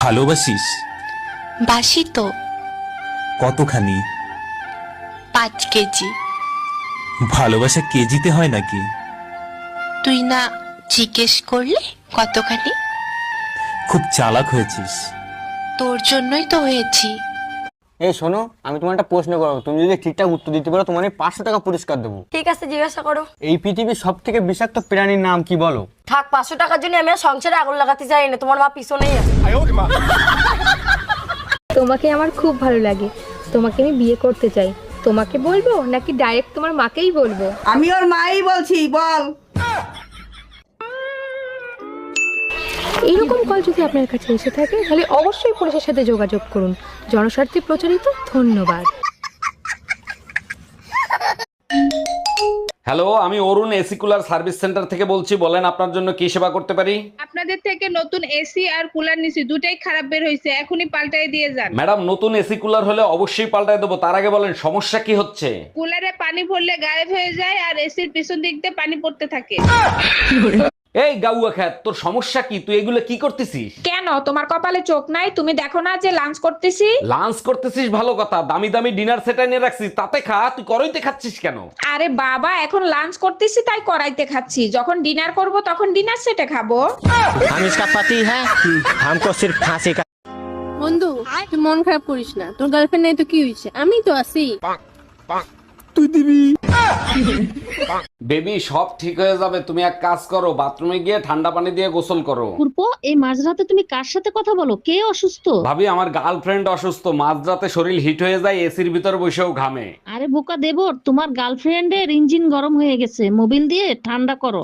ভালোবাসিস? বাসি তো। কতখানি? 5 কেজি। ভালোবাসা কেজিতে হয় নাকি? তুই না জিজ্ঞেস করলে কতখানি? খুব চালাক হয়েছিস। তোর জন্যই তো হয়েছি। এই শোনো, আমি তোমার একটা প্রশ্ন করবো, তুমি যদি ঠিকঠাক উত্তর দিতে পারো তোমার 500 টাকা পুরস্কার দেবো। ঠিক আছে, জিজ্ঞাসা করো। এই পৃথিবীর সব থেকে বিষাক্ত প্রাণীর নাম কি বলো? থাক, 500 টাকার জন্য আমি আর সংসারে আগুন লাগাতে চাই না। তোমার মা পিছনেই আছে। তোমাকে আমার খুব ভালো লাগে, তোমাকে আমি বিয়ে করতে চাই। তোমাকে বলবো নাকি ডাইরেক্ট তোমার মাকেই বলবো? আমি ওর মাই বলছি, বল। এইরকম কল যদি আপনার কাছে এসে থাকে তাহলে অবশ্যই পুলিশের সাথে যোগাযোগ করুন। জনস্বার্থে প্রচারিত। ধন্যবাদ। হ্যালো, আমি অরুণ এসি কুলার সার্ভিস সেন্টার থেকে বলছি। বলেন আপনার জন্য কি সেবা করতে পারি? আপনাদের থেকে নতুন এসি আর কুলার নিছি, দুটাই খারাপ বের হইছে, এখনই পাল্টাই দিয়ে যান। ম্যাডাম, নতুন এসি কুলার হলে অবশ্যই পাল্টায় দেবো। তার আগে বলেন সমস্যা কি হচ্ছে? কুলারে পানি ভরলে গায়েব হয়ে যায় আর এসির পিছন দিক দিয়ে পানি পড়তে থাকে। এই গাউয়া খ্যাত, তোর সমস্যা কি? তুই এগুলো কি করতেছিস? কেন, তোমার কপালে চোখ নাই? তুমি দেখো না যে লাঞ্চ করতেছি? লাঞ্চ করতেছিস ভালো কথা, দামি দামি ডিনার সেট এনে রাখছিস, তাতে খা। তুই করইতে খাচ্ছিস কেন? আরে বাবা, এখন লাঞ্চ করতেছি তাই কড়াইতে খাচ্ছি, যখন ডিনার করব তখন ডিনার সেটে খাবো। हम इसका पति है, हमको सिर्फ फांसी का। বন্ধু, তুই মন খারাপ করিস না, তোর গার্লফ্রেন্ড নাই তো কি হয়েছে, আমি তো আছি। বেবি, সব ঠিক হয়ে যাবে। তুমি এক কাজ করো, বাথরুমে গিয়ে ঠান্ডা পানি দিয়ে গোসল করো। পূর্ব, এই মাঝরাতে তুমি কার সাথে কথা বলো? কে অসুস্থ? ভাবি, আমার গার্লফ্রেন্ড অসুস্থ। মাঝরাতে শরীর হিট হয়ে যায়, এসির ভিতর বসেও ঘামে। আরে বোকা দেবর, তোমার গার্লফ্রেন্ডের ইঞ্জিন গরম হয়ে গেছে, মোবিল দিয়ে ঠান্ডা করো।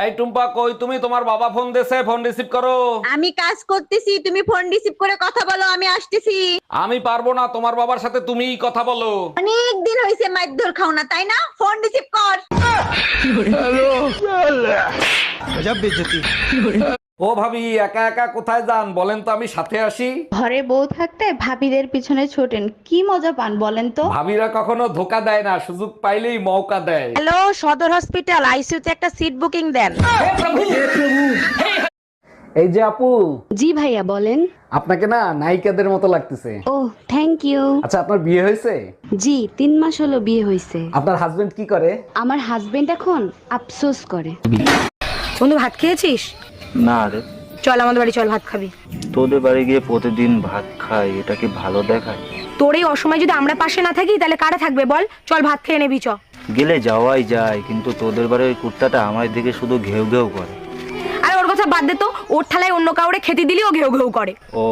এই টুম্পা, কই তুমি? তোমার বাবা ফোন দিয়েছে, ফোন রিসিভ করো। আমি কাজ করতেছি, তুমি ফোন রিসিভ করে কথা বলো, আমি আসতেছি। আমি পারবো না, তোমার বাবার সাথে তুমিই কথা বলো। অনেক দিন হয়েছে মাইর খাও না, তাই না? ফোন রিসিভ কর। ও ভাবি, একা একা কোথায় যান বলেন তো, আমি সাথে আসি। ঘরে বউ থাকতে ভাবিদের পিছনে ছোটেন, কি মজা পান বলেন তো? ভাবিরা কখনো ধোকা দেয় না, সুযোগ পাইলেই মৌকা দেয়। হ্যালো, সদর হসপিটাল, আইসিইউতে একটা সিট বুকিং দেন। এই যে আপু, জি ভাইয়া, বলেন। আপনাকে না নায়িকাদের মতো লাগতেছে। ও থ্যাংক ইউ। আচ্ছা, আপনার বিয়ে হয়েছে? জি 3 মাস হলো বিয়ে হয়েছে। আপনার হাজবেন্ড কি করে? আমার হাজবেন্ড এখন আফসোস করে। বন্ধু, ভাত খেয়েছিস? না রে, চল আমাদের বাড়ি, চল ভাত খাবি। তোদের বাড়ি গিয়ে প্রতিদিন ভাত খাই, এটা কি ভালো দেখায়? তোর এই অসময় যদি আমরা পাশে না থাকি তাহলে কারা থাকবে বল? চল ভাত খেয়ে নেবি, চ। গেলে যাওয়াই যায়, কিন্তু তোদের বাড়ির ওই কুত্তাটা আমার দিকে শুধু ঘেউ ঘেউ করে। আরে ওর কথা বাদ দে তো, ওর থালায় অন্য কাউরে খেতে দিলি ও ঘেউ ঘেউ করে। ও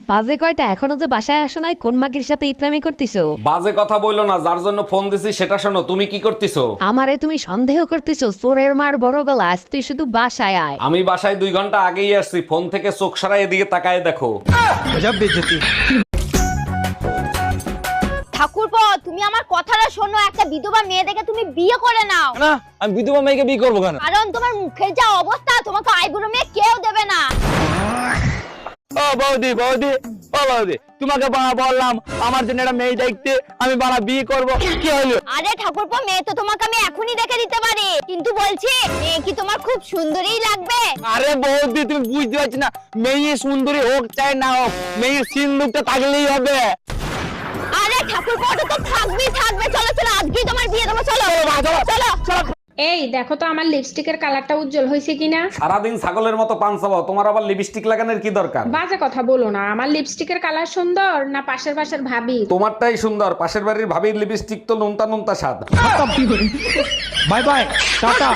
বাজে কয়টা, এখনো তো বাসায় আসো নাই? কোন মাগির সাথে ইতরামি করতেছো? বাজে কথা বললো না, যার জন্য ফোন দিছি সেটা শোনো। তুমি কি করতেছো? আমারে তুমি সন্দেহ করতেছো? চোরের মার বড় গলা, আজ তুই শুধু বাসায় আয়। আমি বাসায় 2 ঘন্টা আগেই আসছি। ফোন থেকে চোখ সরাই এদিকে তাকায় দেখো। ঠাকুরপো, তুমি আমার কথাটা শোনো, একটা বিধবা মেয়ে দেখে তুমি বিয়ে করে নাও। না, আমি বিধবা মেয়েকে বিয়ে করবো কেন? কারণ তোমার মুখের যা অবস্থা, তোমাকে আইবুড়ো মেয়ে কেউ দেবে না। ও বৌদি, বৌদি, ও বৌদি, তোমাকে বললাম আমার জন্য একটা মেয়ে দেখতে, আমি বিয়ে করবো, কি হলো? আরে ঠাকুরপো, মেয়ে তো তোমাকে আমি এখনই দেখে দিতে পারি, কিন্তু বলছি মেয়ে কি তোমার খুব সুন্দরী লাগবে? আরে বৌদি, তুমি বুঝতে পারছি না, মেয়ে সুন্দরী হোক চাই না হোক, মেয়ের সিন্দুকটা থাকলেই হবে। আরে ঠাকুরপো, ওটা তো থাকবে। চলো চলো, আজকেই তোমার বিয়ে দেবো, চলো চলো। এই দেখো তো আমার লিপস্টিকের কালারটা উজ্জ্বল হয়েছে কিনা। সারাদিন ছাগলের মতো পান চাবাও, তোমার আবার লিপস্টিক লাগানোর কি দরকার? বাজে কথা বলো না, আমার লিপস্টিকের কালার সুন্দর না পাশের পাশের ভাবি? তোমারটাই সুন্দর, পাশের বাড়ির ভাবির লিপস্টিক তো নুনতা নুনতা স্বাদ। Bye bye, tata.